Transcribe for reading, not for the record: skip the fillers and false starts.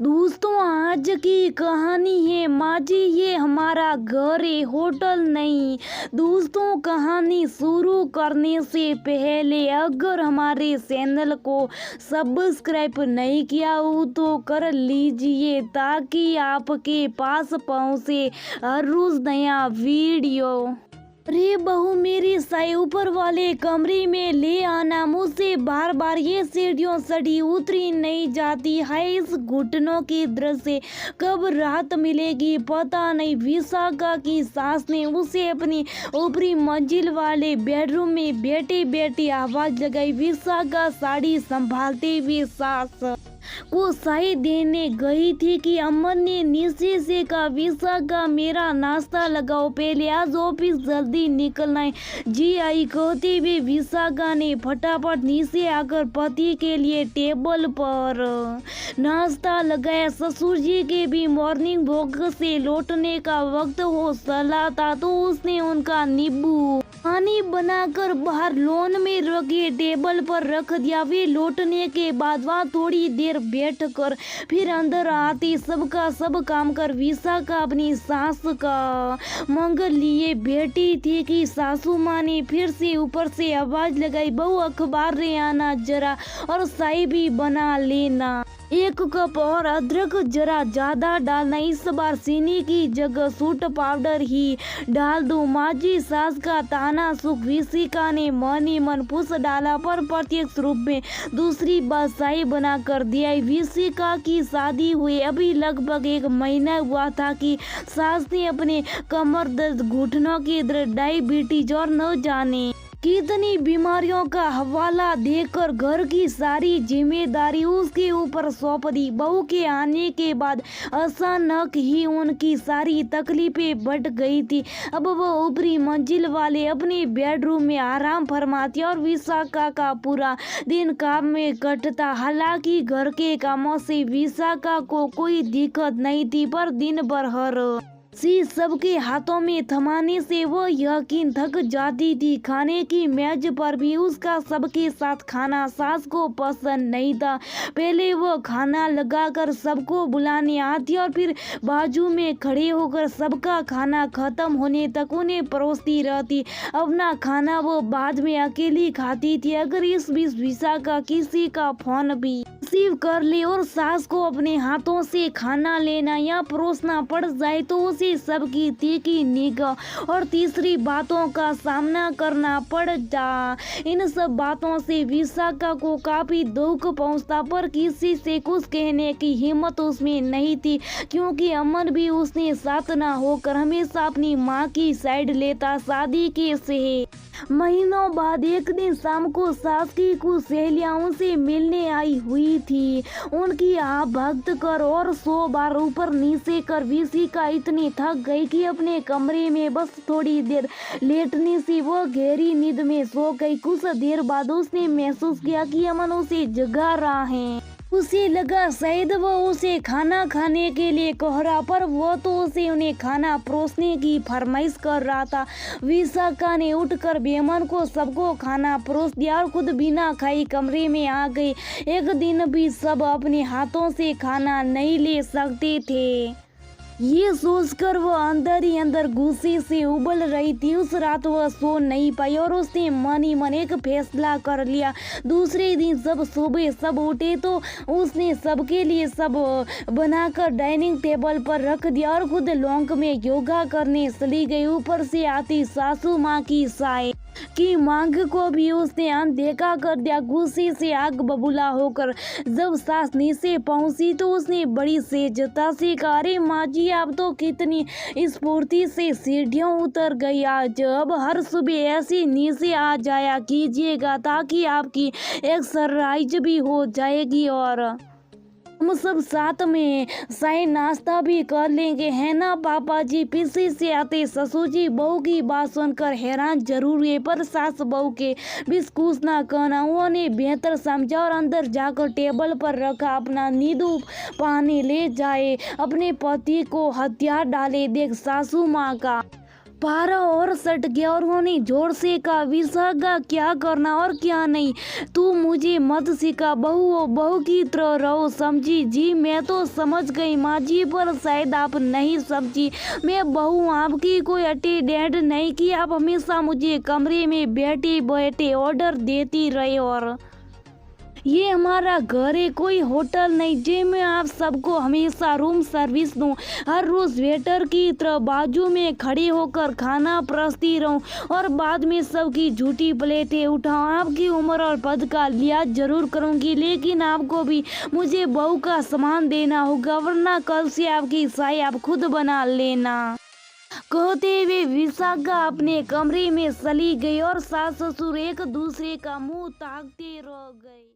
दोस्तों आज की कहानी है माँ जी ये हमारा घर है होटल नहीं। दोस्तों कहानी शुरू करने से पहले अगर हमारे चैनल को सब्सक्राइब नहीं किया हो तो कर लीजिए ताकि आपके पास पहुँचे हर रोज नया वीडियो। अरे बहू मेरी साई ऊपर वाले कमरे में ले आना, मुझसे बार बार ये सीढ़ियों सड़ी उतरी नहीं जाती है। इस घुटनों की दृश्य कब राहत मिलेगी पता नहीं। विशाखा की सास ने उसे अपनी ऊपरी मंजिल वाले बेडरूम में बैठे बैठे आवाज लगाई। विशाखा साड़ी संभालते हुए सास को साई देने गई थी कि अमन ने नीचे से कहा, विशाखा मेरा नाश्ता लगाओ, पहले आज ऑफिस जल्दी निकलना है। जी आई कहते हुए विशाखा ने फटाफट नीचे आकर पति के लिए टेबल पर नाश्ता लगाया। ससुर जी के भी मॉर्निंग वॉक से लौटने का वक्त हो चला था तो उसने उनका नींबू पानी बनाकर बाहर लॉन में रखे टेबल पर रख दिया। वे लौटने के बाद वहाँ थोड़ी देर बैठ कर फिर अंदर आती सबका सब काम कर विशाखा अपनी सास का मंगल लिए बैठी थी कि सासू माँ ने फिर से ऊपर से आवाज लगाई, बहू अखबार ले आना जरा और चाय भी बना लेना। एक कप और अदरक जरा ज्यादा डालना, इस बार चीनी की जगह सूट पाउडर ही डाल दो। माँ जी सास का ताना सुख विशिका ने मन ही मन पूछ डाला पर प्रत्यक्ष रूप में दूसरी बार चाय बना कर दिया। विशिका की शादी हुए अभी लगभग 1 महीना हुआ था कि सास ने अपने कमर दर्द, घुटनों की दर्द, डायबिटीज और न जाने कितनी बीमारियों का हवाला देकर घर की सारी जिम्मेदारी उसके ऊपर सौंप दी। बहू के आने के बाद अचानक ही उनकी सारी तकलीफें बढ़ गई थी। अब वो ऊपरी मंजिल वाले अपने बेडरूम में आराम फरमाती और विशाखा का पूरा दिन काम में कटता। हालांकि घर के कामों से विशाखा को कोई दिक्कत नहीं थी पर दिन भर हर चीज सबके हाथों में थमाने से वो यकीन थक जाती थी। खाने की मेज पर भी उसका सबके साथ खाना सास को पसंद नहीं था। पहले वो खाना लगाकर सबको बुलाने आती और फिर बाजू में खड़े होकर सबका खाना खत्म होने तक उन्हें परोसती रहती। अपना खाना वो बाद में अकेली खाती थी। अगर इस बीच विशाखा किसी का फोन भी रिसीव कर ले और सास को अपने हाथों से खाना लेना या परोसना पड़ जाए तो उसे सबकी तीखी निगाह और तीसरी बातों का सामना करना पड़ जा। इन सब बातों से विशाखा को काफी दुख पहुंचता पर किसी से कुछ कहने की हिम्मत उसमें नहीं थी क्योंकि अमन भी उसने साथ ना होकर हमेशा अपनी माँ की साइड लेता। शादी के से महीनों बाद एक दिन शाम को सास की कुछ सहेलियां उनसे मिलने आई हुई थी। उनकी आप भक्त कर और 100 बार ऊपर नीचे कर विशिका इतनी थक गई कि अपने कमरे में बस थोड़ी देर लेटने से वो गहरी नींद में सो गई। कुछ देर बाद उसने महसूस किया कि अमन उसे जगा रहा है। उसे लगा शायद वो उसे खाना खाने के लिए कह रहा पर वो तो उसे उन्हें खाना परोसने की फरमाइश कर रहा था। विशाखा ने उठकर बेमन को सबको खाना परोस दिया और खुद बिना खाई कमरे में आ गई। एक दिन भी सब अपने हाथों से खाना नहीं ले सकते थे। ये सोचकर वो अंदर ही अंदर गुस्से से उबल रही थी। उस रात वह सो नहीं पाई और उसने मन ही मन एक फैसला कर लिया। दूसरे दिन जब सुबह सब उठे तो उसने सबके लिए सब बनाकर डाइनिंग टेबल पर रख दिया और खुद लॉन्ग में योगा करने चली गई। ऊपर से आती सासू माँ की साय की मांग को भी उसने अनदेखा कर दिया। गुस्से से आग बबूला होकर जब सास नीचे पहुंची तो उसने बड़ी सेजता से कहा, अरे माँ जी आप तो कितनी स्फूर्ति से सीढ़ियों उतर गई आज। अब हर सुबह ऐसी नीचे आ जाया कीजिएगा ताकि आपकी एक्सरसाइज भी हो जाएगी और हम सब साथ में चाय नाश्ता भी कर लेंगे, है ना पापा जी। पीछे से आते ससुर जी बहू की बात सुनकर हैरान जरूर हुए पर सास बहू के बीच कुछ ना कहना उन्होंने बेहतर समझा और अंदर जाकर टेबल पर रखा अपना नींबू पानी ले जाए। अपने पति को हथियार डाले देख सासू माँ का पारा और सट गया और उन्होंने जोर से कहा, विशाखा क्या करना और क्या नहीं, तू मुझे मत सिखा, बहू हो बहू की तरह रहो, समझी? जी मैं तो समझ गई माँ जी, पर शायद आप नहीं समझी, मैं बहू हूँ, आपकी कोई अटेंडेंट नहीं कि आप हमेशा मुझे कमरे में बैठे बैठे ऑर्डर देती रहे। और ये हमारा घर है, कोई होटल नहीं जे मैं आप सबको हमेशा रूम सर्विस दूं, हर रोज वेटर की तरह बाजू में खड़े होकर खाना परसती रहूं और बाद में सबकी झूठी प्लेटें उठाऊं। आपकी उम्र और पद का लिहाज जरूर करूंगी, लेकिन आपको भी मुझे बहू का सामान देना होगा, वरना कल से आपकी साई आप खुद बना लेना। कहते हुए विशाखा अपने कमरे में चली गई और सास ससुर एक दूसरे का मुंह ताकते रह गए।